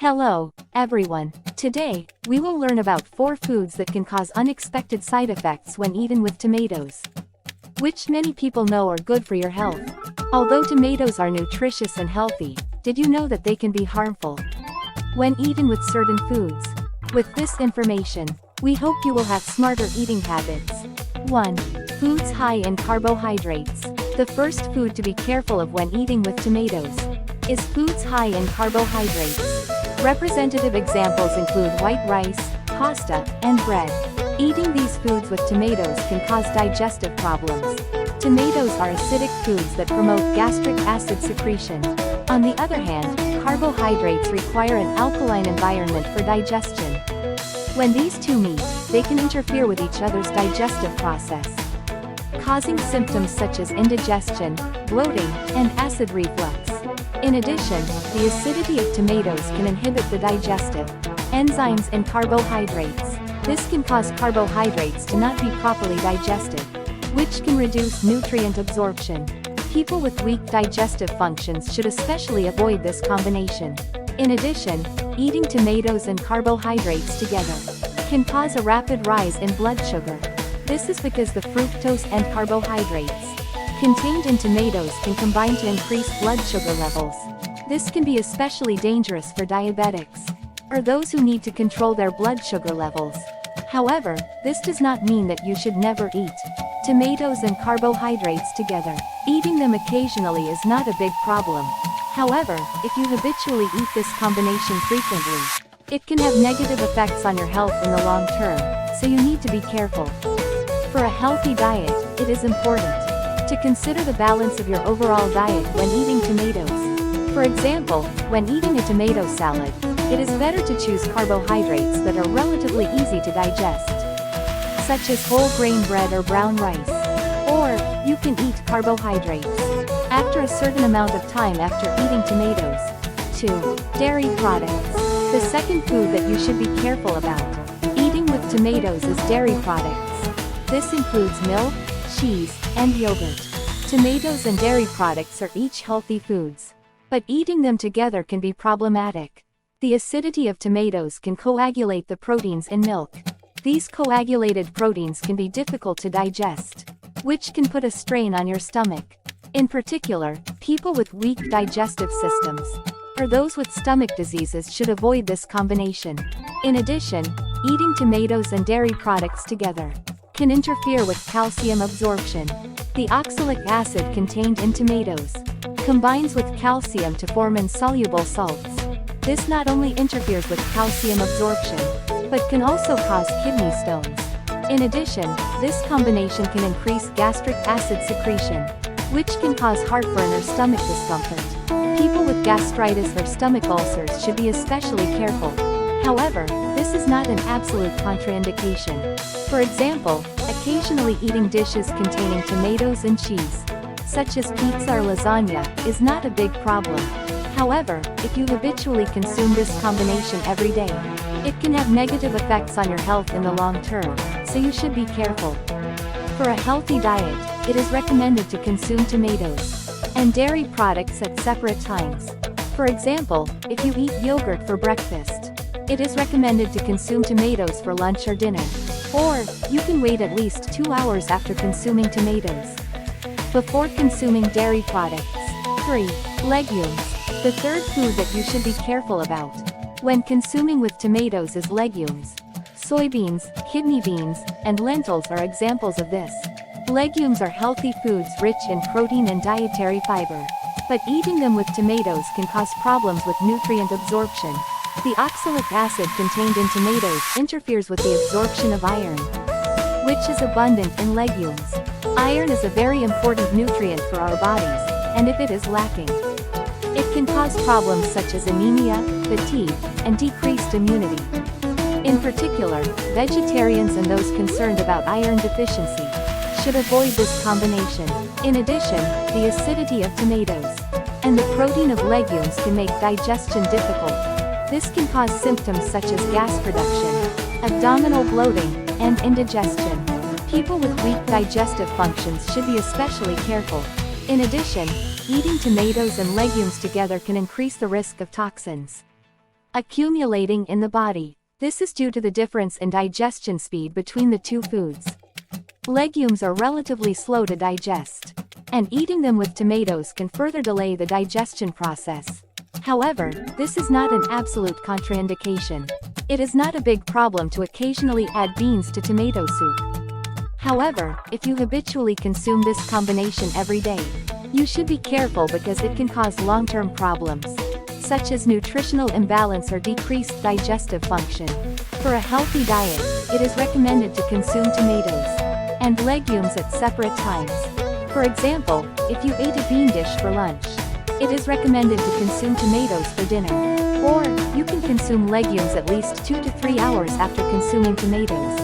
Hello, everyone. Today, we will learn about 4 foods that can cause unexpected side effects when eaten with tomatoes, which many people know are good for your health. Although tomatoes are nutritious and healthy, did you know that they can be harmful when eaten with certain foods? With this information, we hope you will have smarter eating habits. 1. Foods high in carbohydrates. The first food to be careful of when eating with tomatoes is foods high in carbohydrates. Representative examples include white rice, pasta, and bread. Eating these foods with tomatoes can cause digestive problems. Tomatoes are acidic foods that promote gastric acid secretion. On the other hand, carbohydrates require an alkaline environment for digestion. When these two meet, they can interfere with each other's digestive process, causing symptoms such as indigestion, bloating, and acid reflux. In addition, the acidity of tomatoes can inhibit the digestive enzymes in carbohydrates. This can cause carbohydrates to not be properly digested, which can reduce nutrient absorption. People with weak digestive functions should especially avoid this combination. In addition, eating tomatoes and carbohydrates together can cause a rapid rise in blood sugar. This is because the fructose and carbohydrates contained in tomatoes can combine to increase blood sugar levels. This can be especially dangerous for diabetics, or those who need to control their blood sugar levels. However, this does not mean that you should never eat tomatoes and carbohydrates together. Eating them occasionally is not a big problem. However, if you habitually eat this combination frequently, it can have negative effects on your health in the long term, so you need to be careful. For a healthy diet, it is important to consider the balance of your overall diet when eating tomatoes. For example, when eating a tomato salad, it is better to choose carbohydrates that are relatively easy to digest, such as whole grain bread or brown rice. Or, you can eat carbohydrates after a certain amount of time after eating tomatoes. 2. Dairy products. The second food that you should be careful about eating with tomatoes is dairy products. This includes milk, cheese, and yogurt. Tomatoes and dairy products are each healthy foods, but eating them together can be problematic. The acidity of tomatoes can coagulate the proteins in milk. These coagulated proteins can be difficult to digest, which can put a strain on your stomach. In particular, people with weak digestive systems, or those with stomach diseases, should avoid this combination. In addition, eating tomatoes and dairy products together can interfere with calcium absorption. The oxalic acid contained in tomatoes combines with calcium to form insoluble salts. This not only interferes with calcium absorption, but can also cause kidney stones. In addition, this combination can increase gastric acid secretion, which can cause heartburn or stomach discomfort. People with gastritis or stomach ulcers should be especially careful. However, this is not an absolute contraindication. For example, occasionally eating dishes containing tomatoes and cheese, such as pizza or lasagna, is not a big problem. However, if you habitually consume this combination every day, it can have negative effects on your health in the long term, so you should be careful. For a healthy diet, it is recommended to consume tomatoes and dairy products at separate times. For example, if you eat yogurt for breakfast, it is recommended to consume tomatoes for lunch or dinner. Or, you can wait at least 2 hours after consuming tomatoes before consuming dairy products. 3. Legumes. The third food that you should be careful about when consuming with tomatoes is legumes. Soybeans, kidney beans, and lentils are examples of this. Legumes are healthy foods rich in protein and dietary fiber, but eating them with tomatoes can cause problems with nutrient absorption. The oxalic acid contained in tomatoes interferes with the absorption of iron, which is abundant in legumes. Iron is a very important nutrient for our bodies, and if it is lacking, it can cause problems such as anemia, fatigue, and decreased immunity. In particular, vegetarians and those concerned about iron deficiency should avoid this combination. In addition, the acidity of tomatoes and the protein of legumes can make digestion difficult. This can cause symptoms such as gas production, abdominal bloating, and indigestion. People with weak digestive functions should be especially careful. In addition, eating tomatoes and legumes together can increase the risk of toxins accumulating in the body. This is due to the difference in digestion speed between the two foods. Legumes are relatively slow to digest, and eating them with tomatoes can further delay the digestion process. However, this is not an absolute contraindication. It is not a big problem to occasionally add beans to tomato soup. However, if you habitually consume this combination every day, you should be careful because it can cause long-term problems, such as nutritional imbalance or decreased digestive function. For a healthy diet, it is recommended to consume tomatoes and legumes at separate times. For example, if you ate a bean dish for lunch, it is recommended to consume tomatoes for dinner. Or, you can consume legumes at least 2 to 3 hours after consuming tomatoes.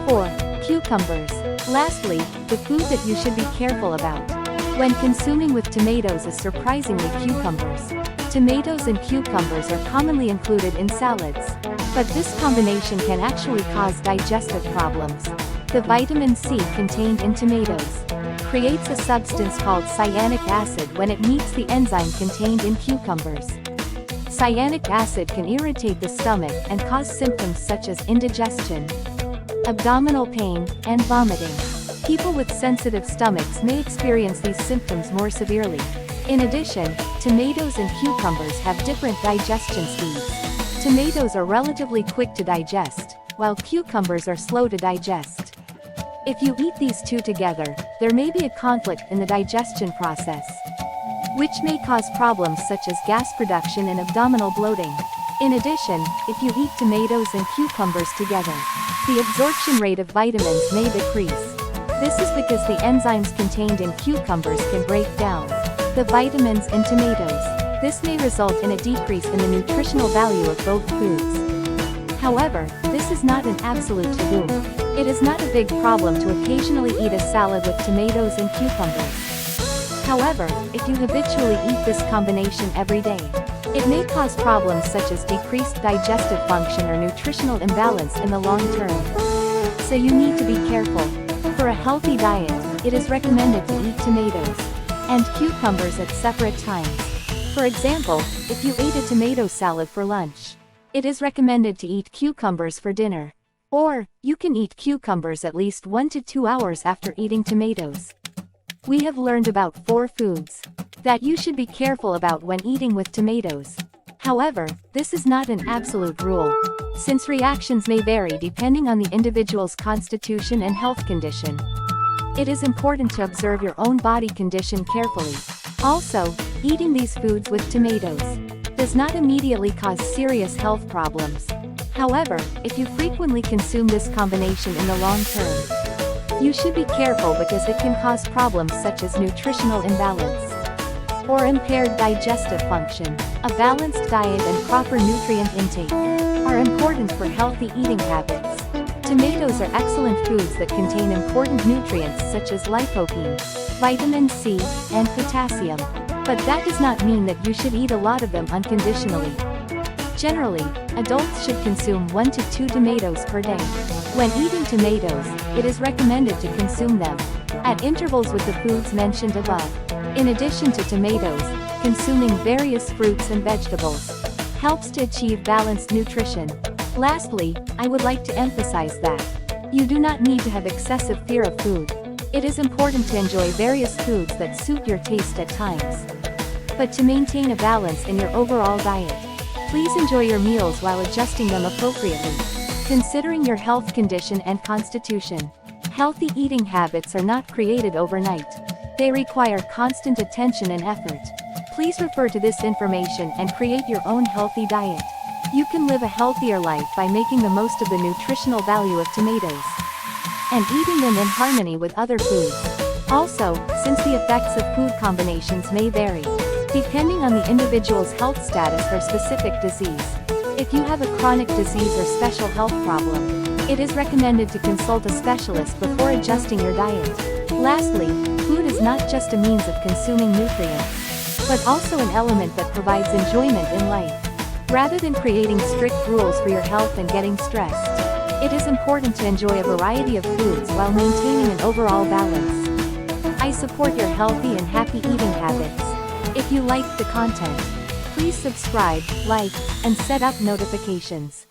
4. Cucumbers. Lastly, the food that you should be careful about when consuming with tomatoes is surprisingly cucumbers. Tomatoes and cucumbers are commonly included in salads, but this combination can actually cause digestive problems. The vitamin C contained in tomatoes creates a substance called cyanic acid when it meets the enzyme contained in cucumbers. Cyanic acid can irritate the stomach and cause symptoms such as indigestion, abdominal pain, and vomiting. People with sensitive stomachs may experience these symptoms more severely. In addition, tomatoes and cucumbers have different digestion speeds. Tomatoes are relatively quick to digest, while cucumbers are slow to digest. If you eat these two together, there may be a conflict in the digestion process, which may cause problems such as gas production and abdominal bloating. In addition, if you eat tomatoes and cucumbers together, the absorption rate of vitamins may decrease. This is because the enzymes contained in cucumbers can break down the vitamins in tomatoes. This may result in a decrease in the nutritional value of both foods. However, this is not an absolute taboo. It is not a big problem to occasionally eat a salad with tomatoes and cucumbers. However, if you habitually eat this combination every day, it may cause problems such as decreased digestive function or nutritional imbalance in the long term. So you need to be careful. For a healthy diet, it is recommended to eat tomatoes and cucumbers at separate times. For example, if you ate a tomato salad for lunch, it is recommended to eat cucumbers for dinner. Or, you can eat cucumbers at least 1 to 2 hours after eating tomatoes. We have learned about 4 foods that you should be careful about when eating with tomatoes. However, this is not an absolute rule, since reactions may vary depending on the individual's constitution and health condition. It is important to observe your own body condition carefully. Also, eating these foods with tomatoes does not immediately cause serious health problems. However, if you frequently consume this combination in the long term, you should be careful because it can cause problems such as nutritional imbalance or impaired digestive function. A balanced diet and proper nutrient intake are important for healthy eating habits. Tomatoes are excellent foods that contain important nutrients such as lycopene, vitamin C, and potassium. But that does not mean that you should eat a lot of them unconditionally. Generally, adults should consume 1 to 2 tomatoes per day. When eating tomatoes, it is recommended to consume them at intervals with the foods mentioned above. In addition to tomatoes, consuming various fruits and vegetables helps to achieve balanced nutrition. Lastly, I would like to emphasize that you do not need to have excessive fear of food. It is important to enjoy various foods that suit your taste at times, but to maintain a balance in your overall diet. Please enjoy your meals while adjusting them appropriately, considering your health condition and constitution. Healthy eating habits are not created overnight. They require constant attention and effort. Please refer to this information and create your own healthy diet. You can live a healthier life by making the most of the nutritional value of tomatoes and eating them in harmony with other foods. Also, since the effects of food combinations may vary depending on the individual's health status or specific disease. If you have a chronic disease or special health problem, it is recommended to consult a specialist before adjusting your diet. Lastly, food is not just a means of consuming nutrients, but also an element that provides enjoyment in life. Rather than creating strict rules for your health and getting stressed, it is important to enjoy a variety of foods while maintaining an overall balance. I support your healthy and happy eating habits. If you liked the content, please subscribe, like, and set up notifications.